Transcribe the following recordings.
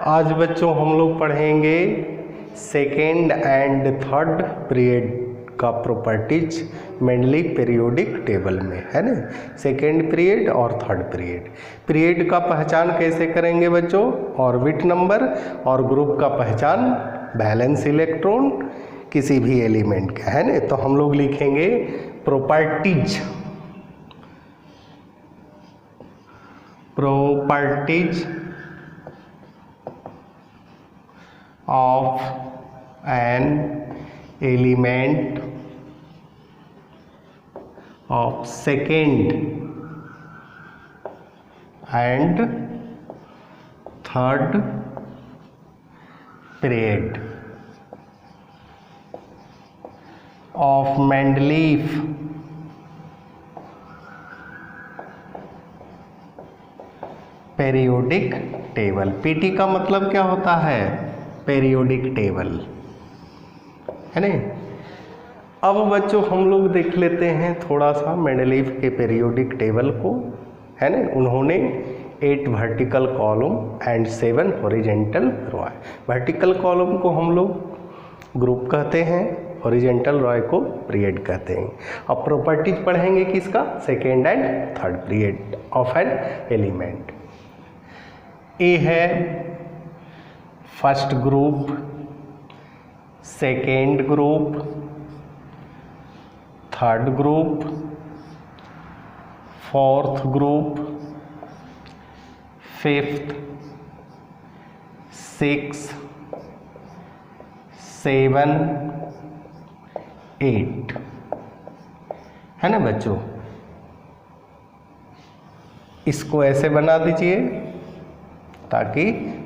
आज बच्चों हम लोग पढ़ेंगे सेकेंड एंड थर्ड पीरियड का प्रॉपर्टीज मेनली पीरियोडिक टेबल में, है ना। सेकेंड पीरियड और थर्ड पीरियड। पीरियड का पहचान कैसे करेंगे बच्चों? ऑर्बिट नंबर, और ग्रुप का पहचान वैलेंस इलेक्ट्रॉन किसी भी एलिमेंट का, है ना। तो हम लोग लिखेंगे properties of an element of second and third period of Mendeleev periodic table। PT का मतलब क्या होता है? पीरियोडिक टेबल, है ना। अब बच्चों हम लोग देख लेते हैं थोड़ा सा मेंडलीव के पीरियोडिक टेबल को, है ना। उन्होंने 8 vertical column and 7 horizontal Roy. Vertical column को हम लोग ग्रुप कहते हैं, हॉरिजेंटल रॉय को पीरियड कहते हैं। अब प्रॉपर्टीज पढ़ेंगे किसका? Second and third period of an element. ए है first group, second group, third group, fourth group, fifth, six, 7, 8, है ना बच्चों। इसको ऐसे बना दीजिए ताकि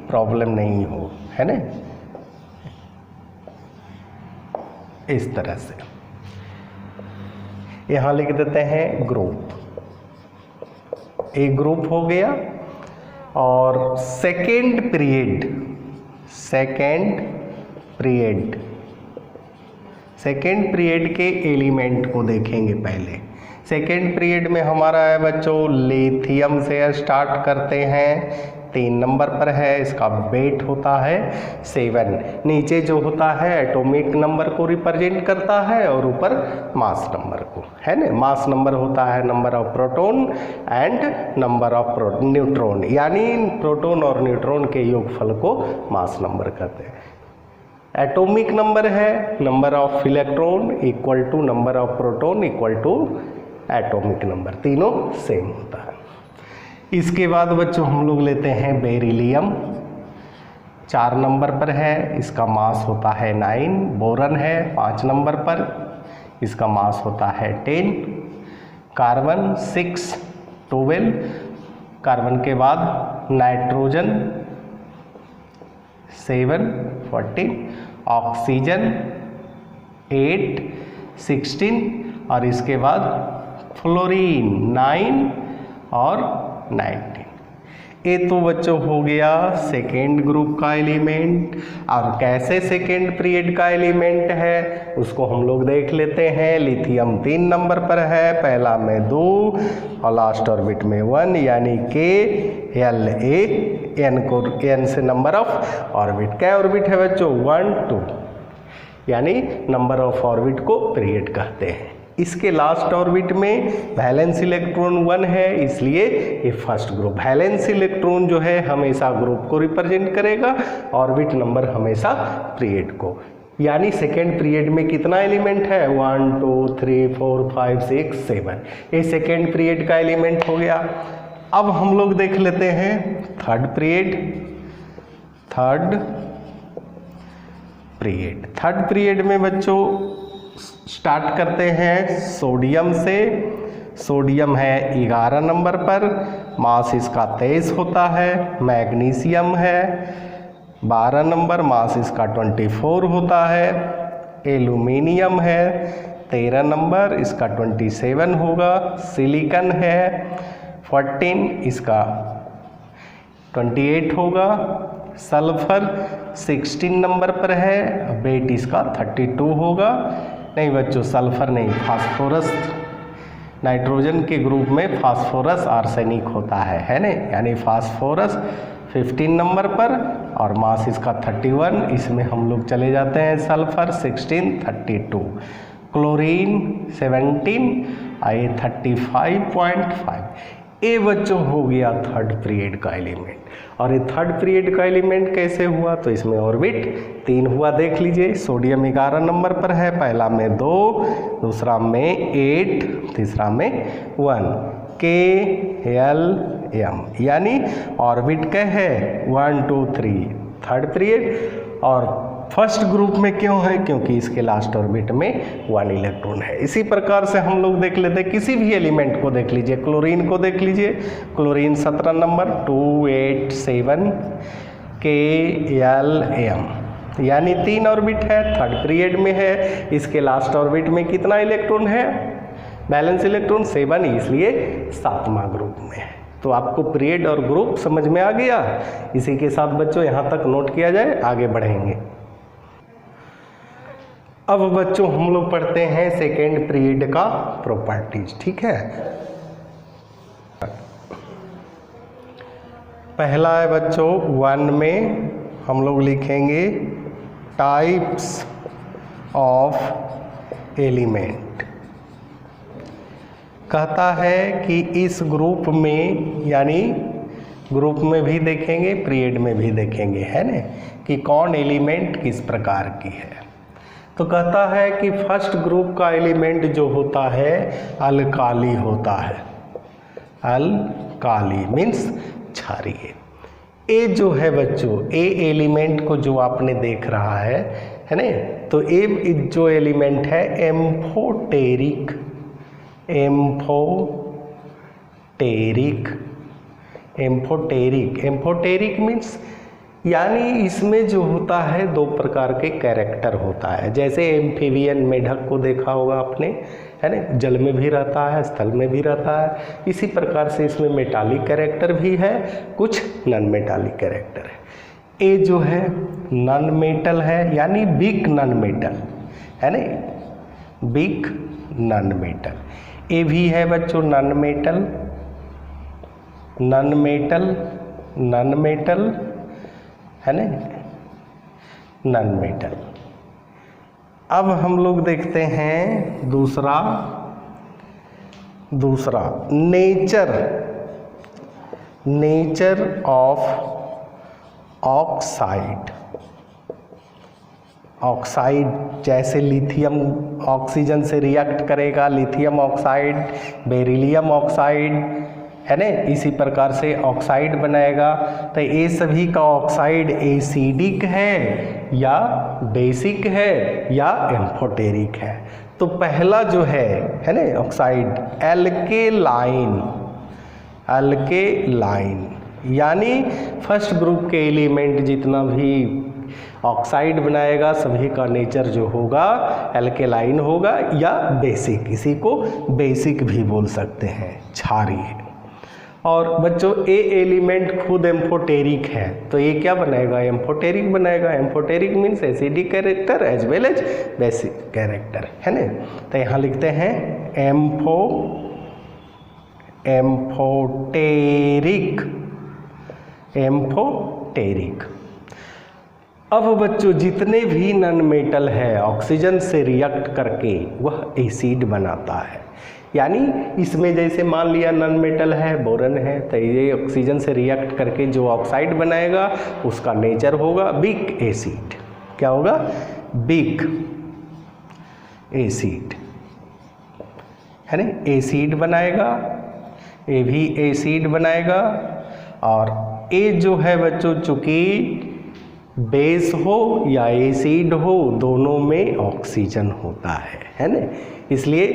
प्रॉब्लम नहीं हो, है ना। इस तरह से यहां लिख देते हैं ग्रुप। एक ग्रुप हो गया। और सेकेंड पीरियड के एलिमेंट को देखेंगे पहले। सेकेंड पीरियड में हमारा है बच्चों लिथियम से स्टार्ट करते हैं, 3 नंबर पर है। इसका वेट होता है 7। नीचे जो होता है एटॉमिक नंबर को रिप्रेजेंट करता है और ऊपर मास नंबर को, है ना। मास नंबर होता है number of proton and number of neutron, यानी प्रोटॉन और न्यूट्रॉन के योगफल को मास नंबर कहते हैं। एटॉमिक नंबर है number of electron equal to number of proton equal to atomic number, तीनों सेम होता है। इसके बाद बच्चों हम लोग लेते हैं बेरिलियम, 4 नंबर पर है। इसका मास होता है 9। बोरन है 5 नंबर पर, इसका मास होता है 10। कार्बन 6, 12। कार्बन के बाद नाइट्रोजन 7, 14। ऑक्सीजन 8, 16। और इसके बाद फ्लोरीन 9 और 19। ये तो बच्चों हो गया सेकेंड ग्रुप का एलिमेंट। और कैसे सेकेंड पीरियड का एलिमेंट है उसको हम लोग देख लेते हैं। लिथियम 3 नंबर पर है, पहला में 2 और लास्ट ऑर्बिट में 1, यानी के एल ए एन को एन से नंबर ऑफ ऑर्बिट। क्या ऑर्बिट है बच्चों? 1, 2, यानी नंबर ऑफ ऑर्बिट को पीरियड कहते हैं। इसके लास्ट ऑर्बिट में वैलेंस इलेक्ट्रॉन 1 है, इसलिए ये फर्स्ट ग्रुप। वैलेंस इलेक्ट्रॉन जो है हमेशा ग्रुप को रिप्रेजेंट करेगा, ऑर्बिट नंबर हमेशा पीरियड को। यानी सेकेंड पीरियड में कितना एलिमेंट है? 1, 2, 3, 4, 5, 6, 7। ये सेकेंड पीरियड का एलिमेंट हो गया। अब हम लोग देख लेते हैं थर्ड पीरियड में बच्चों स्टार्ट करते हैं सोडियम से। सोडियम है 11 नंबर पर, मास इसका 23 होता है। मैग्नीशियम है 12 नंबर, मास इसका 24 होता है। एल्यूमिनियम है 13 नंबर, इसका 27 होगा। सिलिकॉन है 14, इसका 28 होगा। सल्फर 16 नंबर पर है, वेट इसका 32 होगा। नहीं बच्चों, सल्फर नहीं, फास्फोरस। नाइट्रोजन के ग्रुप में फास्फोरस आर्सेनिक होता है ना, यानी फास्फोरस 15 नंबर पर और मास इसका 31, इसमें हम लोग चले जाते हैं सल्फर 16, 32, क्लोरीन 17, ये 35.5। ये बच्चों हो गया थर्ड पीरियड का एलिमेंट। और ये थर्ड पीरियड का एलिमेंट कैसे हुआ, तो इसमें ऑर्बिट 3 हुआ, देख लीजिए। सोडियम 11 नंबर पर है, पहला में 2, दूसरा में 8, तीसरा में 1, KLM, यानी ऑर्बिट क्या है 1 2 3 थर्ड पीरियड। और फर्स्ट ग्रुप में क्यों है, क्योंकि इसके लास्ट ऑर्बिट में 1 इलेक्ट्रॉन है। इसी प्रकार से हम लोग देख लेते हैं किसी भी एलिमेंट को, देख लीजिए क्लोरीन को देख लीजिए, क्लोरीन 17 नंबर 287 KLM, यानी 3 ऑर्बिट है, थर्ड पीरियड में है। इसके लास्ट ऑर्बिट में कितना इलेक्ट्रॉन है, बैलेंस इलेक्ट्रॉन 7, इसलिए 7वां ग्रुप में है। तो आपको पीरियड और ग्रुप समझ में आ गया। इसी के साथ बच्चों यहाँ तक नोट किया जाए, आगे बढ़ेंगे। अब बच्चों हम लोग पढ़ते हैं सेकेंड पीरियड का प्रॉपर्टीज, ठीक है। पहला है बच्चों 1 में हम लोग लिखेंगे टाइप्स ऑफ एलिमेंट। कहता है कि इस ग्रुप में, यानी ग्रुप में भी देखेंगे पीरियड में भी देखेंगे, है ना, कि कौन एलिमेंट किस प्रकार की है। तो कहता है कि फर्स्ट ग्रुप का एलिमेंट जो होता है अल्काली होता है। अल्काली मीन्स क्षारीय। ए जो है बच्चों, ए एलिमेंट को जो आपने देख रहा है ना, तो ए जो एलिमेंट है amphoteric. Amphoteric, amphoteric, amphoteric means यानी इसमें जो होता है 2 प्रकार के कैरेक्टर होता है। जैसे एम्फीबियन, मेढक को देखा होगा आपने, है ना, जल में भी रहता है, स्थल में भी रहता है। इसी प्रकार से इसमें मेटालिक कैरेक्टर भी है, कुछ नॉन मेटालिक कैरेक्टर है। ए जो है नॉन मेटल है, यानी वीक नॉन मेटल, है ना, वीक नॉन मेटल। ए भी है बच्चों non metal, non metal, non metal, है ना, नॉन मेटल। अब हम लोग देखते हैं दूसरा नेचर ऑफ ऑक्साइड। ऑक्साइड जैसे लिथियम ऑक्सीजन से रिएक्ट करेगा, लिथियम ऑक्साइड, बेरिलियम ऑक्साइड, है ना, इसी प्रकार से ऑक्साइड बनाएगा। तो ये सभी का ऑक्साइड एसिडिक है या बेसिक है या एम्फोटेरिक है। तो पहला जो है ना ऑक्साइड एल्केलाइन, अल्केलाइन, यानी फर्स्ट ग्रुप के एलिमेंट जितना भी ऑक्साइड बनाएगा सभी का नेचर जो होगा एल्केलाइन होगा या बेसिक, इसी को बेसिक भी बोल सकते हैं, क्षारीय। और बच्चों ए एलिमेंट खुद एम्फोटेरिक है, तो ये क्या बनाएगा, एम्फोटेरिक बनाएगा। Amphoteric means acidic character as well as basic character, है ना। तो यहाँ लिखते हैं एम्फोटेरिक, एम्फोटेरिक। अब बच्चों जितने भी नॉन मेटल है ऑक्सीजन से रिएक्ट करके वह एसिड बनाता है। यानी इसमें जैसे मान लिया नॉन मेटल है, बोरन है, तो ये ऑक्सीजन से रिएक्ट करके जो ऑक्साइड बनाएगा उसका नेचर होगा वीक एसिड। क्या होगा, वीक एसिड, है ना, एसिड बनाएगा, ये भी एसिड बनाएगा। और ये जो है बच्चों चूंकि बेस हो या एसिड हो दोनों में ऑक्सीजन होता है ना, इसलिए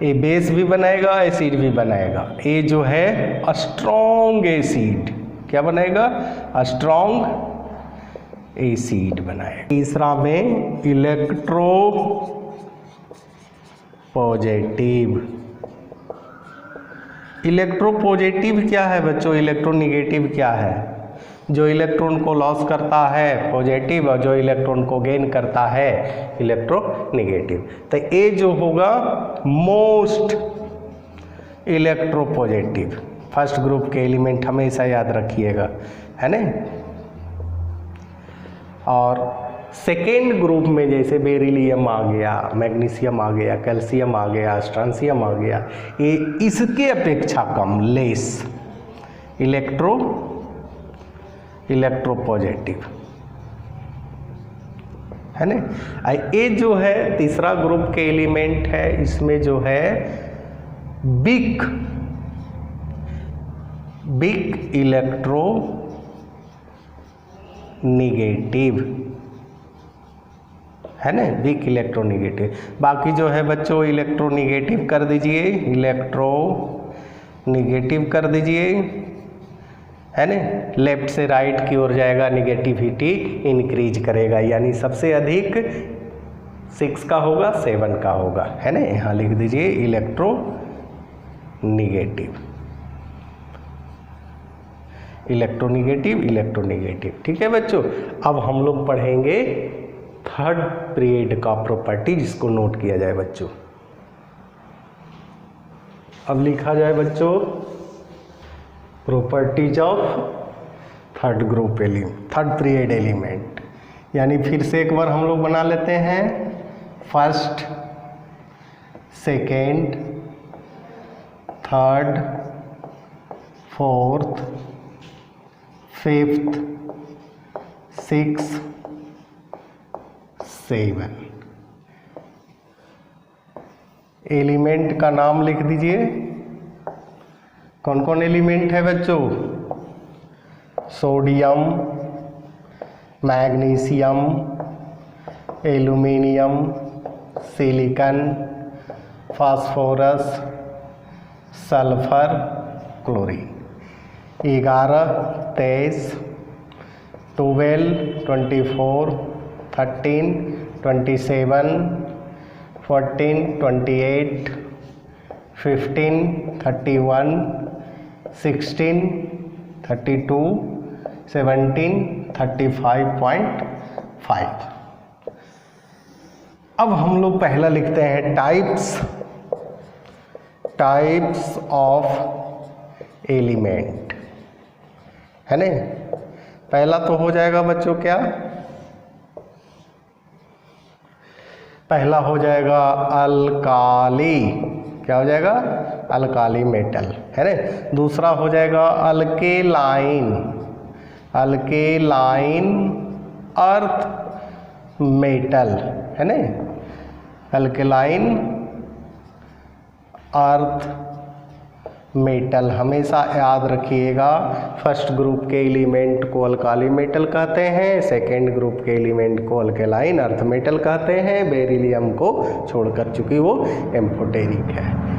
ये बेस भी बनाएगा एसिड भी बनाएगा। ये जो है स्ट्रॉन्ग एसिड, क्या बनाएगा, स्ट्रॉन्ग एसिड बनाएगा। तीसरा में इलेक्ट्रो पॉजिटिव। इलेक्ट्रो पॉजिटिव क्या है बच्चों, इलेक्ट्रोनेगेटिव क्या है, जो इलेक्ट्रॉन को लॉस करता है पॉजिटिव और जो इलेक्ट्रॉन को गेन करता है इलेक्ट्रोनेगेटिव। तो ये जो होगा मोस्ट इलेक्ट्रोपॉजिटिव, फर्स्ट ग्रुप के एलिमेंट हमेशा याद रखिएगा, है ना। और सेकेंड ग्रुप में जैसे बेरिलियम आ गया, मैग्नीशियम आ गया, कैल्शियम आ गया, स्ट्रांसियम आ गया, ये इसके अपेक्षा कम, लेस इलेक्ट्रोपॉजिटिव, है ना। ये जो है तीसरा ग्रुप के एलिमेंट है, इसमें जो है बिग इलेक्ट्रो निगेटिव, है ना, बिग इलेक्ट्रोनिगेटिव। बाकी जो है बच्चों इलेक्ट्रोनिगेटिव कर दीजिए, इलेक्ट्रोनिगेटिव कर दीजिए, है ना। लेफ्ट से राइट की ओर जाएगा, निगेटिविटी इंक्रीज करेगा, यानी सबसे अधिक 6 का होगा, 7 का होगा, है ना। यहाँ लिख दीजिए इलेक्ट्रोनिगेटिव, ठीक है बच्चों। अब हम लोग पढ़ेंगे थर्ड पीरियड का प्रॉपर्टी, जिसको नोट किया जाए बच्चों। अब लिखा जाए बच्चों properties of third period element, यानी फिर से एक बार हम लोग बना लेते हैं। First, second, third, fourth, fifth, 6, 7 element का नाम लिख दीजिए। कौन कौन एलिमेंट है बच्चों? Sodium, magnesium, aluminium, silicon, phosphorus, sulphur, chlorine. 11, 23, 12, 24, 13, 27, 14, 28, 15, 31, 16, 32, 17, 35.5। अब हम लोग पहला लिखते हैं टाइप्स ऑफ एलिमेंट, है ना। पहला तो हो जाएगा बच्चों क्या? पहला हो जाएगा अल्काली, क्या हो जाएगा? अल्काली मेटल, है ना। दूसरा हो जाएगा अल्केलाइन अर्थ मेटल, है ना। अल्केलाइन अर्थ मेटल, हमेशा याद रखिएगा। फर्स्ट ग्रुप के एलिमेंट को अल्काली मेटल कहते हैं, सेकेंड ग्रुप के एलिमेंट को अल्केलाइन अर्थ मेटल कहते हैं, बेरिलियम को छोड़कर, चूंकि वो एम्फोटेरिक है।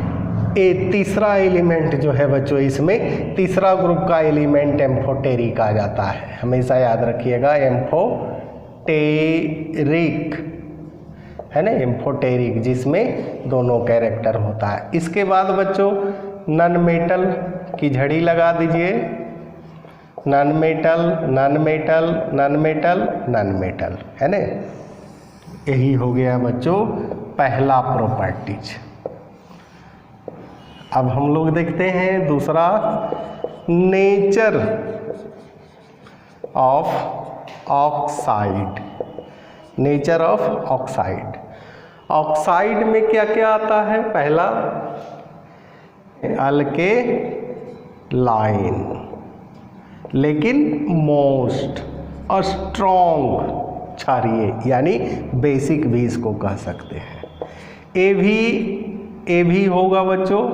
ये तीसरा एलिमेंट जो है बच्चों, इसमें तीसरा ग्रुप का एलिमेंट एम्फोटेरिक आ जाता है, हमेशा याद रखिएगा, एम्फोटेरिक, है ना, एम्फोटेरिक, जिसमें दोनों कैरेक्टर होता है। इसके बाद बच्चों नॉन मेटल की झड़ी लगा दीजिए, नॉन मेटल, है ना। यही हो गया बच्चों पहला प्रॉपर्टीज। अब हम लोग देखते हैं दूसरा, नेचर ऑफ ऑक्साइड। ऑक्साइड में क्या क्या आता है? पहला अल्केलाइन, लेकिन मोस्ट स्ट्रॉन्ग क्षारीय, यानी बेसिक भी इसको कह सकते हैं। ए भी होगा बच्चों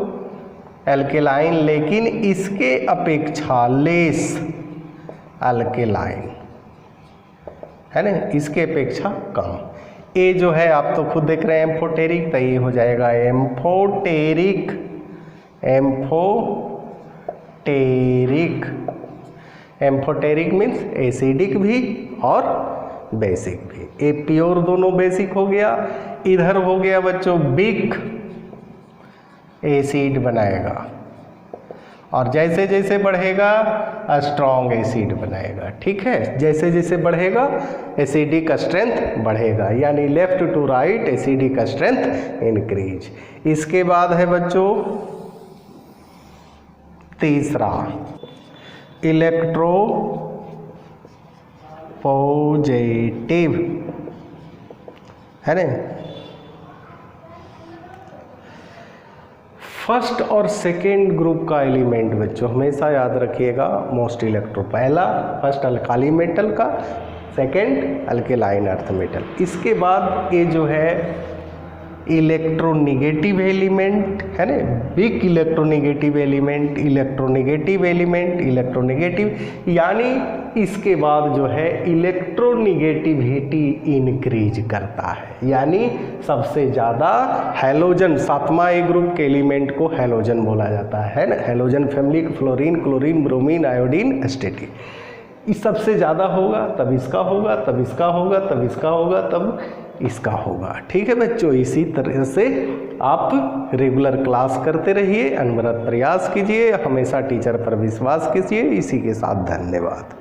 अल्केलाइन, लेकिन इसके अपेक्षा लेस अल्केलाइन, है ना, इसके अपेक्षा कम। ए जो है आप तो खुद देख रहे हैं एम्फोटेरिक, तो ये हो जाएगा एम्फोटेरिक मीन्स एसिडिक भी और बेसिक भी। ए प्योर दोनों बेसिक हो गया। इधर हो गया बच्चों बिग एसिड बनाएगा, और जैसे जैसे बढ़ेगा स्ट्रॉन्ग एसिड बनाएगा, ठीक है। जैसे जैसे बढ़ेगा एसिडिक स्ट्रेंथ बढ़ेगा, यानी left to right acidic strength increase. इसके बाद है बच्चों तीसरा इलेक्ट्रो पॉजिटिव है ना। फर्स्ट और सेकेंड ग्रुप का एलिमेंट बच्चों हमेशा याद रखिएगा, मोस्ट इलेक्ट्रो, पहला फर्स्ट अल्काली मेटल का, सेकेंड अल्केलाइन अर्थ मेटल। इसके बाद ये जो है इलेक्ट्रोनिगेटिव एलिमेंट है ना, big electronegative element, electronegative element, electronegative, यानी इसके बाद जो है इलेक्ट्रोनिगेटिविटी इंक्रीज करता है, यानी सबसे ज़्यादा हैलोजन, सातवां ए ग्रुप के एलिमेंट को हैलोजन बोला जाता है ना, halogen family, fluorine, chlorine, bromine, iodine, aesthetic, इस सबसे ज़्यादा होगा तब इसका होगा, तब इसका होगा, तब इसका होगा, तब इसका होगा। ठीक है बच्चों, इसी तरह से आप रेगुलर क्लास करते रहिए, अनवरत प्रयास कीजिए, हमेशा टीचर पर विश्वास कीजिए। इसी के साथ धन्यवाद।